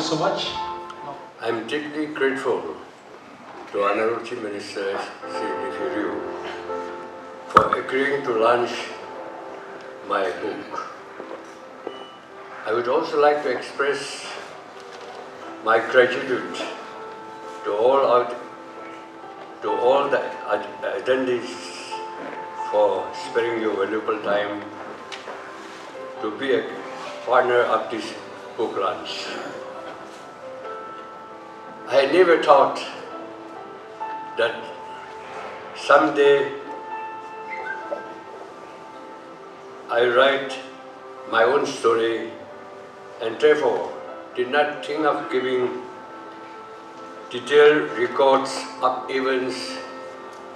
so much. I'm deeply grateful to Honorable Chief Minister Sri Ryu for agreeing to launch my book. I would also like to express my gratitude to all the attendees for sparing your valuable time to be a partner of this book launch. I never thought that someday I write my own story, and therefore did not think of giving detailed records of events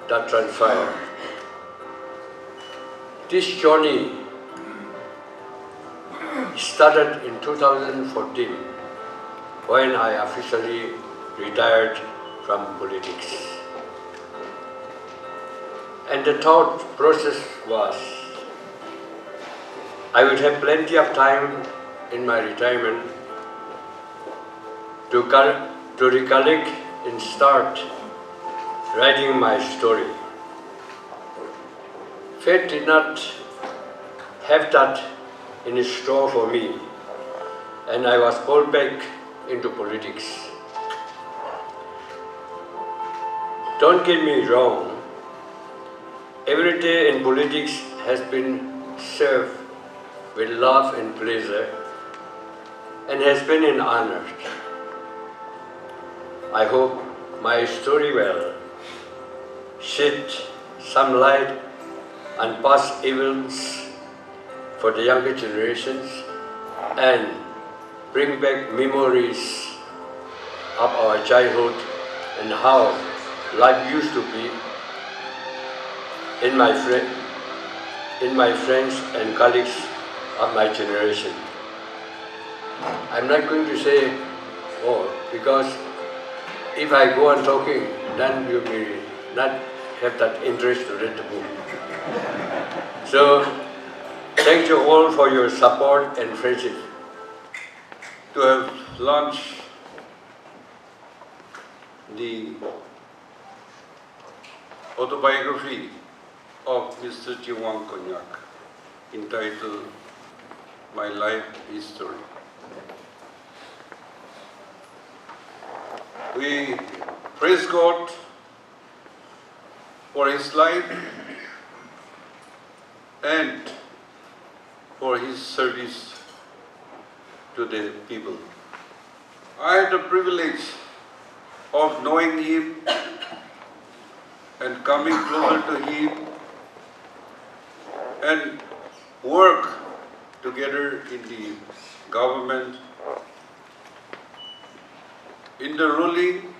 that transpired. This journey started in 2014 when I officially retired from politics. And the thought process was, I would have plenty of time in my retirement to recollect and start writing my story. Fate did not have that in store for me, and I was called back into politics. Don't get me wrong, every day in politics has been served with love and pleasure and has been an honor. I hope my story will shed some light on past events for the younger generations and bring back memories of our childhood and how life used to be in my friends and colleagues of my generation. I'm not going to say more because if I go on talking, then you may not have that interest to read the book. So, thank you all for your support and friendship. To have launched the autobiography of Mr. Chingwang Konyak, entitled My Life History. We praise God for his life and for his service to the people. I had the privilege of knowing him and coming closer to him and work together in the government, in the ruling,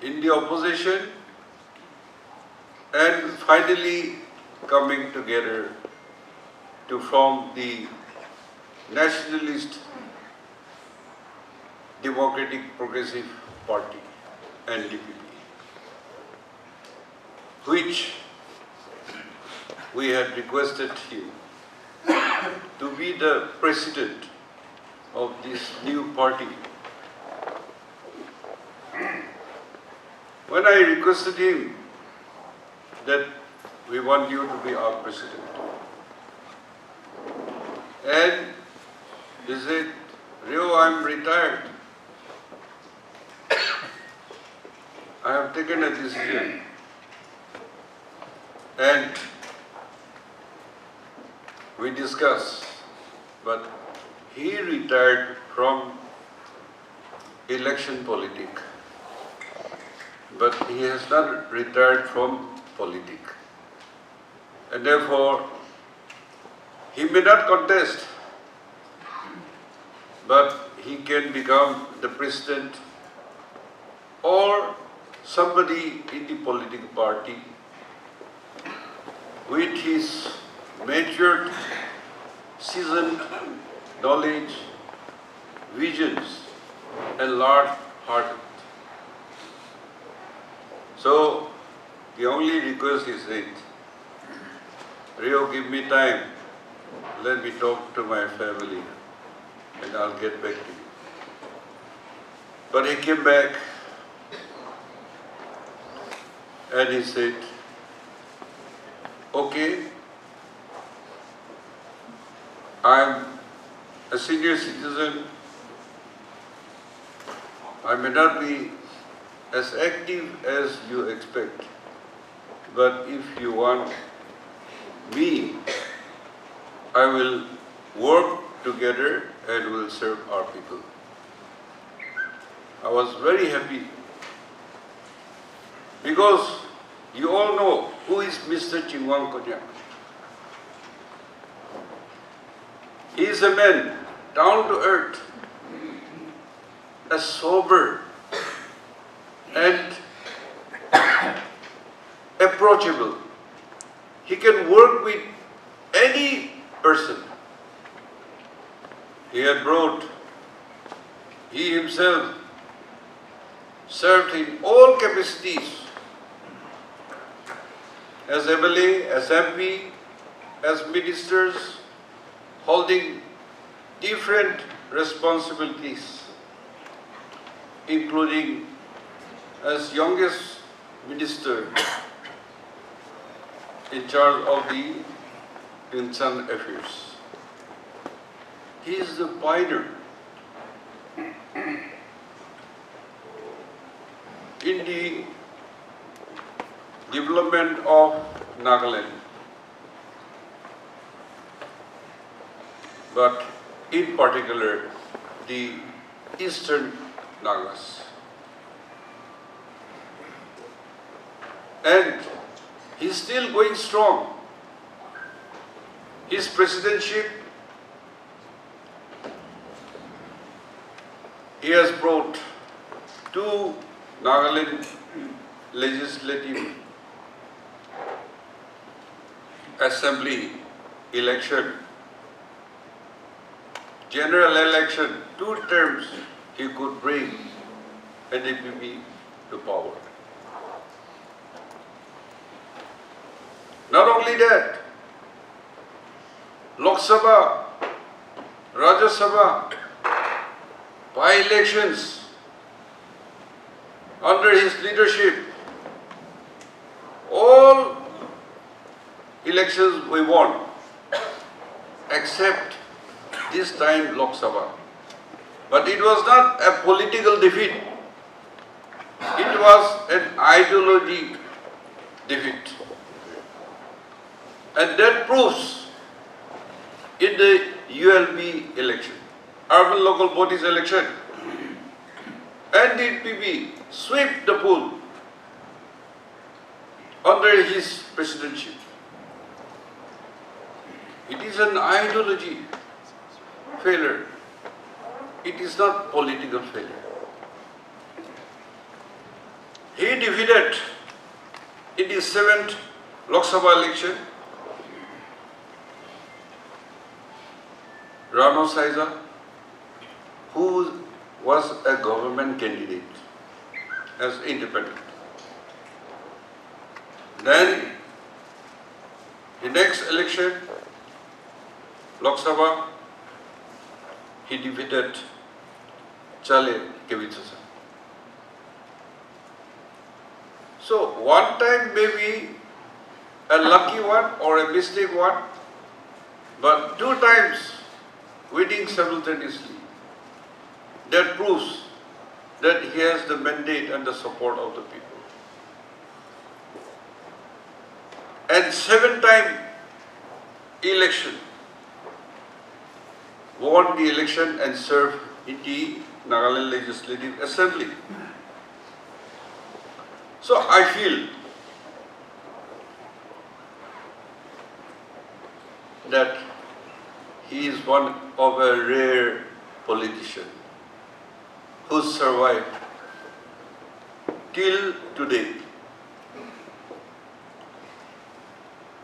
in the opposition, and finally coming together to form the Nationalist Democratic Progressive Party, NDPP, which we had requested him to be the president of this new party. When I requested him that we want you to be our president, and he said, Rio, I'm retired. I have taken a decision. And we discussed, but he retired from election politics, but he has not retired from politics. And therefore, he may not contest, but he can become the president or somebody in the political party with his matured, seasoned knowledge, visions, and large-hearted. So, the only request is that, Rio, give me time, let me talk to my family, and I'll get back to you. But he came back and he said, okay, I'm a senior citizen. I may not be as active as you expect, but if you want me, I will work together and will serve our people. I was very happy because you all know who is Mr. Chingwang Konyak. He is a man down to earth, a sober and approachable. He can work with any person. He himself served in all capacities as MLA, as MP, as ministers, holding different responsibilities, including as youngest minister in charge of the internal affairs. He is the pioneer in the development of Nagaland, but in particular the eastern Nagas. And he's still going strong. His presidency, he has brought 2 Nagaland legislative assembly election, general election, 2 terms he could bring NDPP to power. Not only that, Lok Sabha, Rajya Sabha, by-elections under his leadership, all elections we won, except this time Lok Sabha. But it was not a political defeat. It was an ideology defeat. And that proves in the ULB election, urban local bodies election, NDPP swept the pool under his presidency. It is an ideology failure. It is not political failure. He defeated in the 7th Lok Sabha election Rano Saiza, who was a government candidate as independent. Then, the next election, Lok Sabha, he defeated Chale Kevitsasa. So, one time may be a lucky one or a mistake one, but 2 times winning simultaneously. That proves that he has the mandate and the support of the people. And 7-time election, won the election and served in the Nagaland Legislative Assembly. So I feel that he is one of a rare politician who survived till today.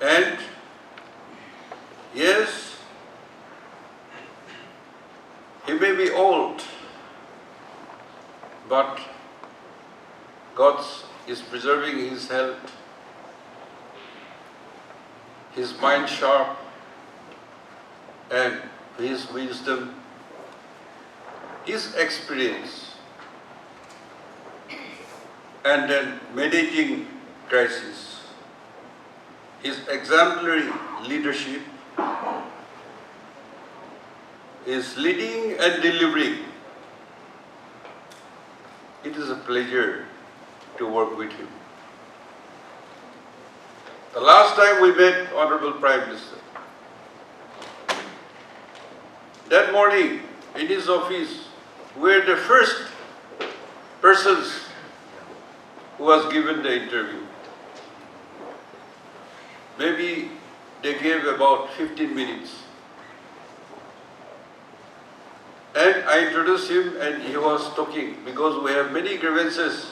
And yes, he may be old, but God is preserving his health, his mind sharp, and his wisdom, his experience and then managing crisis. His exemplary leadership, his leading and delivering. It is a pleasure to work with him. The last time we met Honorable Prime Minister, that morning in his office, we were the first persons who was given the interview. Maybe they gave about 15 minutes. And I introduced him and he was talking because we have many grievances.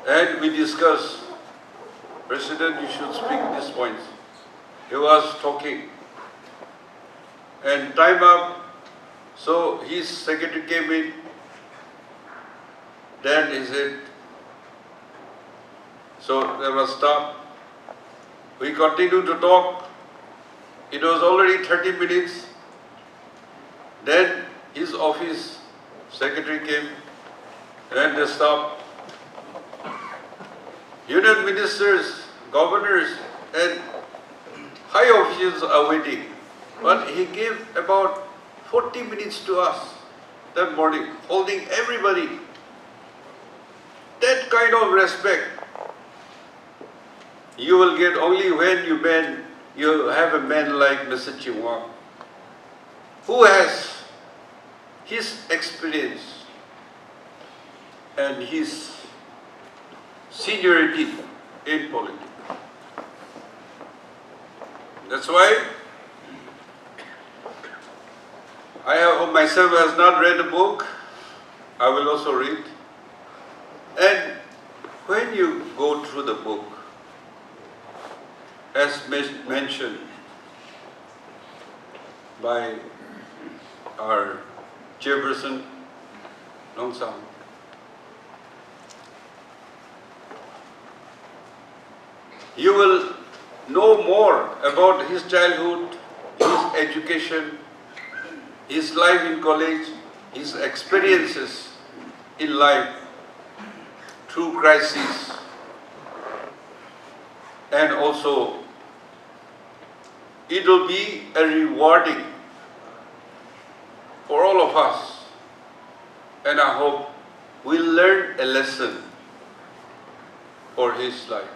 And we discussed, President, you should speak these points. He was talking. And time up, so his secretary came in. Then he said, so there was stop. We continued to talk. It was already 30 minutes. Then his office secretary came and they stopped. Union ministers, governors and high officials are waiting. But he gave about 40 minutes to us that morning, holding everybody. That kind of respect you will get only when you have a man like Mr. Chingwang, who has his experience and his seniority in politics. That's why I have myself has not read the book. I will also read. And when you go through the book, as mentioned by our chairperson, Nong Sang, you will know more about his childhood, his education, his life in college, his experiences in life through crises, and also it will be a rewarding for all of us, and I hope we'll learn a lesson for his life.